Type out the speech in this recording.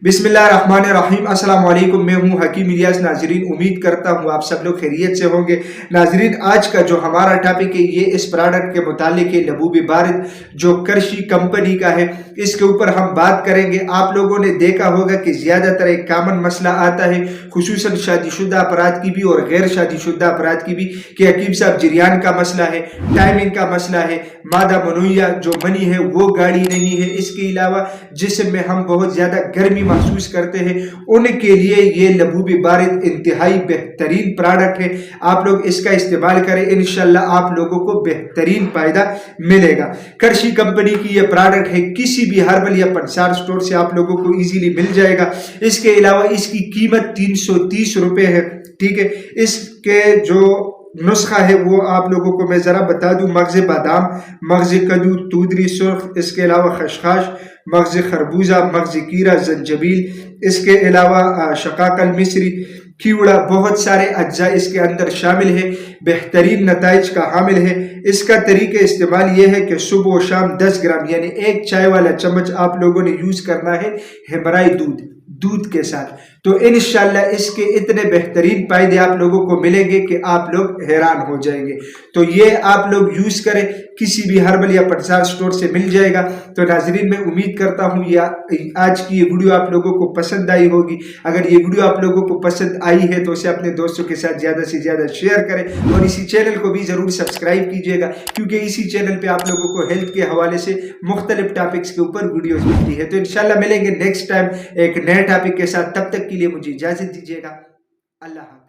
बिस्मिल्लाहिर्रहमानिर्रहीम। अस्सलाम वालेकुम। मैं हूं हकीम इलियास। नाजरीन, उम्मीद करता हूं आप सब लोग खैरियत से होंगे। नाजरीन, आज का जो हमारा टॉपिक है ये इस प्रोडक्ट के मुतालिक है, लबूबी बारिद जो करशी कंपनी का है, इसके ऊपर हम बात करेंगे। आप लोगों ने देखा होगा कि ज़्यादातर एक कॉमन मसला आता है, खुसूसन शादीशुदा अफराद की भी और गैर शादीशुदा अफराद की भी, कि हकीम साहब जरियान का मसला है, टाइमिंग का मसला है, मादा मनोया जो मनी है वो गाड़ी नहीं है, इसके अलावा जिसमें हम बहुत ज़्यादा गर्मी महसूस करते हैं, उनके लिए ये लबूबी बारिद इंतहाई बेहतरीन प्रोडक्ट है। आप लोग इसका इस्तेमाल करें, इंशाल्लाह आप लोगों को बेहतरीन फायदा मिलेगा। करशी कंपनी की ये प्रोडक्ट है, किसी भी हर्बल या पंसार स्टोर से आप लोगों को इजीली मिल जाएगा। इसके अलावा इसकी कीमत 330 रुपये है। ठीक है, इसके जो नुस्खा है वो आप लोगों को मैं ज़रा बता दूं। मगज़ बादाम, मगज़ कद्दू, तूदरी सुर्ख, इसके अलावा खशखाश, मगज़ खरबूजा, मगज़ कीरा, जंजबील, इसके अलावा शकाकल मिस्री, कीड़ा, बहुत सारे अज्जा इसके अंदर शामिल है। बेहतरीन नताइज का हामिल है। इसका तरीके इस्तेमाल ये है कि सुबह और शाम 10 ग्राम यानी एक चाय वाला चम्मच आप लोगों ने यूज़ करना है हेमराई दूध के साथ। तो इंशाल्लाह इसके इतने बेहतरीन फायदे आप लोगों को मिलेंगे कि आप लोग हैरान हो जाएंगे। तो ये आप लोग यूज़ करें, किसी भी हर्बल या पंसार स्टोर से मिल जाएगा। तो नाजरीन, मैं उम्मीद करता हूँ आज की ये वीडियो आप लोगों को पसंद आई होगी। अगर ये वीडियो आप लोगों को पसंद आई है तो उसे अपने दोस्तों के साथ ज़्यादा से ज़्यादा शेयर करें और इसी चैनल को भी ज़रूर सब्सक्राइब कीजिएगा, क्योंकि इसी चैनल पे आप लोगों को हेल्थ के हवाले से मुख्तलिफ टॉपिक्स के ऊपर वीडियोज़ मिलती है। तो इंशाल्लाह मिलेंगे नेक्स्ट टाइम एक नए टॉपिक के साथ। तब तक के लिए मुझे इजाज़त दीजिएगा। अल्लाह।